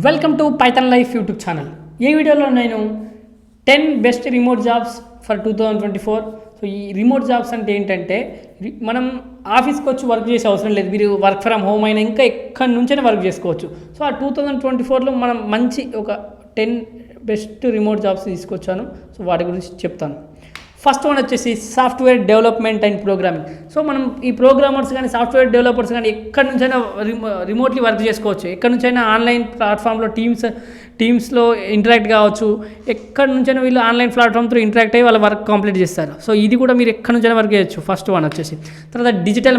Welcome to Python life YouTube channel. ఈ వీడియోలో నేను 10 best remote jobs for 2024. So ఈ రిమోట్ జాబ్స్ అంటే ఏంటంటే మనం ఆఫీస్కి వచ్చి వర్క్ చేసే అవసరం లేదు. మీరు వర్క్ ఫ్రమ్ హోమ్ అయినా ఇంకా ఎక్కడి నుంచైనా వర్క్ చేసుకోవచ్చు. సో ఆ 2024లో మనం మంచి ఒక 10 బెస్ట్ రిమోట్ జాబ్స్ తీసుకొచ్చాను. సో వాటి గురించి చెప్తాను. ఫస్ట్ వన్ వచ్చేసి software development and programming. So మనం ఈ ప్రోగ్రామర్స్ కానీ సాఫ్ట్వేర్ డెవలపర్స్ కానీ ఎక్కడి నుంచైనా రిమోట్లీ వర్క్ చేసుకోవచ్చు. ఎక్కడి నుంచైనా ఆన్లైన్ ప్లాట్ఫామ్లో టీమ్స్లో ఇంటరాక్ట్ కావచ్చు. ఎక్కడి నుంచైనా వీళ్ళు ఆన్లైన్ ప్లాట్ఫామ్ త్రూ ఇంటరాక్ట్ అయ్యి వాళ్ళ వర్క్ కంప్లీట్ చేస్తారు. సో ఇది కూడా మీరు ఎక్కడి నుంచైనా వర్క్ చేయొచ్చు. ఫస్ట్ వన్ వచ్చేసి తర్వాత డిజిటల్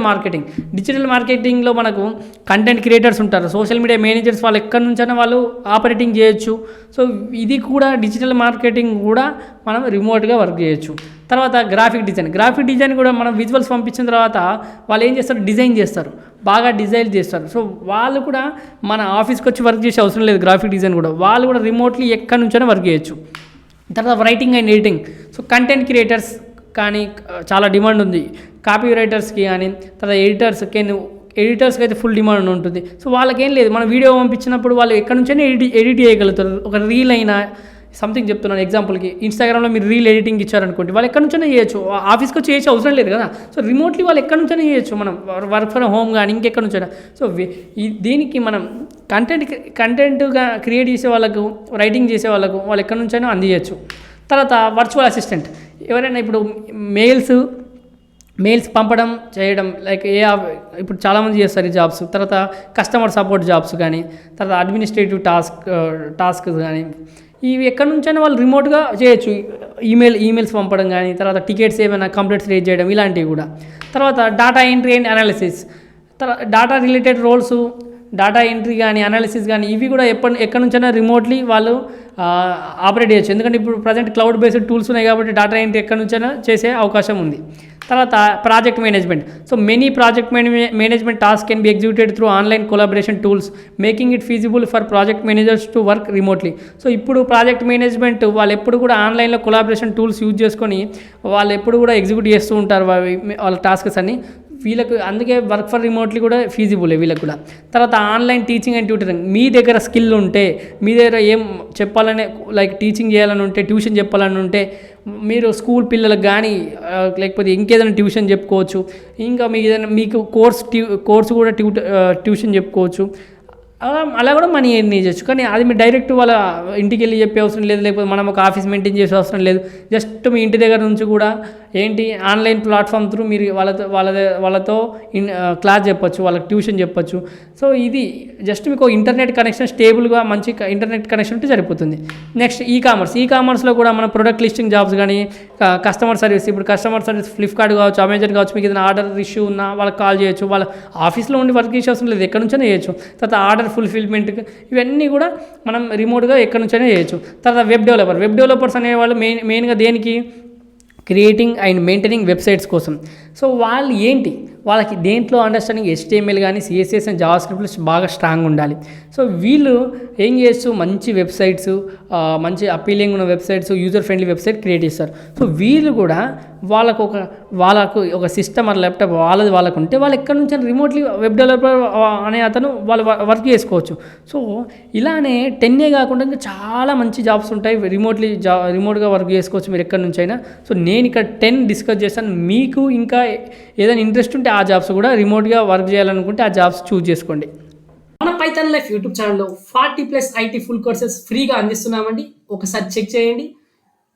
మార్కెటింగ్లో మనకు కంటెంట్ క్రియేటర్స్ ఉంటారు, సోషల్ మీడియా మేనేజర్స్, వాళ్ళు ఎక్కడి నుంచైనా వాళ్ళు ఆపరేటింగ్ చేయొచ్చు. సో ఇది కూడా డిజిటల్ మార్కెటింగ్ కూడా మనం రిమోట్గా వర్క్ చేయొచ్చు. తర్వాత గ్రాఫిక్ డిజైన్ కూడా మనం విజువల్స్ పంపించిన తర్వాత వాళ్ళు ఏం చేస్తారు, డిజైన్ చేస్తారు, బాగా డిజైన్ చేస్తారు. సో వాళ్ళు కూడా మన ఆఫీస్కి వచ్చి వర్క్ చేసే అవసరం లేదు. గ్రాఫిక్ డిజైన్ కూడా వాళ్ళు కూడా రిమోట్లీ ఎక్కడి నుంచైనా వర్క్ చేయొచ్చు. తర్వాత writing and editing. So content creators కానీ చాలా డిమాండ్ ఉంది. కాపీ రైటర్స్కి కానీ తర్వాత ఎడిటర్స్కి అయితే ఫుల్ డిమాండ్ ఉంటుంది. సో వాళ్ళకేం లేదు, మనం వీడియో పంపించినప్పుడు వాళ్ళు ఎక్కడి నుంచైనా ఎడిట్ చేయగలుగుతారు. ఒక రీల్ అయినా సంథింగ్ చెప్తున్నాను ఎగ్జాంపుల్కి, ఇన్స్టాగ్రామ్లో మీరు రీల్ ఎడిటింగ్ ఇచ్చారనుకోండి, వాళ్ళు ఎక్కడి నుంచైనా చేయొచ్చు. ఆఫీస్కి వచ్చి చేసే అవసరం లేదు కదా. సో రిమోట్లీ వాళ్ళు ఎక్కడి నుంచైనా చేయొచ్చు. మనం వర్క్ ఫ్రమ్ హోమ్ కానీ ఇంకెక్కడి నుంచైనా. సో దీనికి మనం కంటెంట్గా క్రియేట్ చేసే వాళ్ళకు, రైటింగ్ చేసే వాళ్ళకు వాళ్ళు ఎక్కడి నుంచైనా అందించవచ్చు. తర్వాత వర్చువల్ అసిస్టెంట్. ఎవరైనా ఇప్పుడు మెయిల్స్ పంపడం చేయడం, లైక్ ఇప్పుడు చాలామంది చేస్తారు ఈ జాబ్స్. తర్వాత కస్టమర్ సపోర్ట్ జాబ్స్ కానీ, తర్వాత అడ్మినిస్ట్రేటివ్ టాస్క్ కానీ, ఇవి ఎక్కడి నుంచైనా వాళ్ళు రిమోట్గా చేయొచ్చు. ఈమెయిల్స్ పంపడం కానీ, తర్వాత టికెట్స్ ఏమైనా కంప్లైంట్స్ రేజ్ చేయడం, ఇలాంటివి కూడా. తర్వాత data entry and analysis, data related roles, data entry కానీ అనాలిసిస్ కానీ ఇవి కూడా ఎక్కడి నుంచైనా రిమోట్లీ వాళ్ళు ఆపరేట్ చేయొచ్చు. ఎందుకంటే ఇప్పుడు ప్రజెంట్ క్లౌడ్ బేస్డ్ టూల్స్ ఉన్నాయి కాబట్టి డేటా ఎంట్రీ ఎక్కడి నుంచైనా చేసే అవకాశం ఉంది. తర్వాత project management. So many project management task can be executed through online collaboration tools, making it feasible for project managers to work remotely. So ఇప్పుడు ప్రాజెక్ట్ మేనేజ్మెంట్ వాళ్ళు ఎప్పుడు కూడా ఆన్లైన్లో కొలాబరేషన్ టూల్స్ యూజ్ చేసుకొని వాళ్ళు ఎప్పుడు కూడా ఎగ్జిక్యూట్ చేస్తూ ఉంటారు వాళ్ళ టాస్క్స్ అన్ని. వీళ్ళకు అందుకే వర్క్ ఫర్ రిమోట్లీ కూడా ఫీజిబుల్ వీళ్ళకి కూడా. తర్వాత ఆన్లైన్ టీచింగ్ అండ్ ట్యూటరింగ్. మీ దగ్గర స్కిల్ ఉంటే, మీ దగ్గర ఏం చెప్పాలనే లైక్ టీచింగ్ చేయాలని ఉంటే, ట్యూషన్ చెప్పాలని ఉంటే, మీరు స్కూల్ పిల్లలకు కానీ లేకపోతే ఇంకేదైనా ట్యూషన్ చెప్పుకోవచ్చు. ఇంకా మీకు కోర్సు కూడా ట్యూషన్ చెప్పుకోవచ్చు. అలా కూడా మనీ ఎర్న్ చేయొచ్చు. కానీ అది మీరు డైరెక్ట్ వాళ్ళ ఇంటికి వెళ్ళి చెప్పే అవసరం లేదు, లేకపోతే మనం ఒక ఆఫీస్ మెయింటైన్ చేసే అవసరం లేదు. జస్ట్ మీ ఇంటి దగ్గర నుంచి కూడా ఆన్లైన్ ప్లాట్ఫామ్ త్రూ మీరు వాళ్ళతో క్లాస్ చెప్పొచ్చు, వాళ్ళకి ట్యూషన్ చెప్పొచ్చు. సో ఇది జస్ట్ మీకు ఇంటర్నెట్ కనెక్షన్, స్టేబుల్గా మంచి ఇంటర్నెట్ కనెక్షన్ ఉంటే సరిపోతుంది. నెక్స్ట్ ఈకామర్స్లో కూడా మన ప్రొడక్ట్ లిస్టింగ్ జాబ్స్ కానీ, కస్టమర్ సర్వీస్. ఇప్పుడు కస్టమర్ సర్వీస్ ఫ్లిప్కార్ట్ కావచ్చు, అమెజాన్ కావచ్చు, మీకు ఏదైనా ఆర్డర్ ఇష్యూ ఉన్నా వాళ్ళకి కాల్ చేయొచ్చు. వాళ్ళ ఆఫీస్లో ఉండి వర్క్ చేసే అవసరం లేదు, ఎక్కడి నుంచైనా చేయొచ్చు. తర్వాత ఆర్డర్ ఫుల్ఫిల్మెంట్, ఇవన్నీ కూడా మనం రిమోట్గా ఎక్కడి నుంచైనా చేయొచ్చు. తర్వాత వెబ్ డెవలపర్స్ అనేవాళ్ళు మెయిన్గా దేనికి, క్రియేటింగ్ అండ్ మెయింటైనింగ్ వెబ్సైట్స్ కోసం. సో వాళ్ళకి దేంట్లో అండర్స్టాండింగ్ HTML కానీ CSS అండ్ జావాస్క్రిప్ట్ బాగా స్ట్రాంగ్ ఉండాలి. సో వీళ్ళు ఏం చేస్తూ మంచి వెబ్సైట్స్, మంచి అపీలింగ్ ఉన్న websites, user friendly website create చేస్తారు. సో వీళ్ళు కూడా వాళ్ళకు ఒక సిస్టమ్ ఆర్ ల్యాప్టాప్ వాళ్ళకు ఉంటే వాళ్ళు ఎక్కడి నుంచి రిమోట్లీ వెబ్ డెవలపర్ అనే అతను వాళ్ళు వర్క్ చేసుకోవచ్చు. సో ఇలానే 10 కాకుండా ఇంకా చాలా మంచి జాబ్స్ ఉంటాయి. రిమోట్గా వర్క్ చేసుకోవచ్చు మీరు ఎక్కడి నుంచి అయినా. సో నేను ఇక్కడ 10 డిస్కస్ చేస్తాను. మీకు ఇంకా ఏదైనా ఇంట్రెస్ట్ ఉంటే ఆ జాబ్స్ కూడా రిమోట్గా వర్క్ చేయాలనుకుంటే ఆ జాబ్స్ చూస్ చేసుకోండి. మన పైథాన్ లైఫ్ యూట్యూబ్ ఛానల్లో 40+ IT ఫుల్ కోర్సెస్ ఫ్రీగా అందిస్తున్నామండి. ఒకసారి చెక్ చేయండి.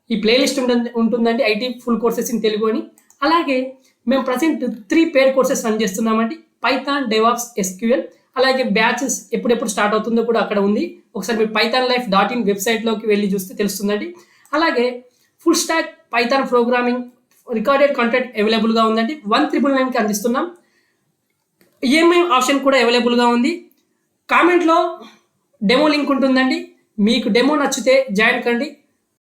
ఈ ప్లేలిస్ట్ ఉంటుందండి, IT full courses in Telugu అని. అలాగే మేము ప్రజెంట్ 3 పెయిడ్ కోర్సెస్ రన్ చేస్తున్నామండి. Python, DevOps, SQL. అలాగే బ్యాచెస్ ఎప్పుడెప్పుడు స్టార్ట్ అవుతుందో కూడా అక్కడ ఉంది. ఒకసారి మీరు pythonlife.in వెబ్సైట్లోకి వెళ్ళి చూస్తే తెలుస్తుందండి. అలాగే full stack Python programming recorded content అవైలబుల్గా ఉందండి. 1999కి అందిస్తున్నాం. EMI ఆప్షన్ కూడా అవైలబుల్గా ఉంది. కామెంట్లో డెమో లింక్ ఉంటుందండి. మీకు డెమో నచ్చితే జాయిన్ కండి.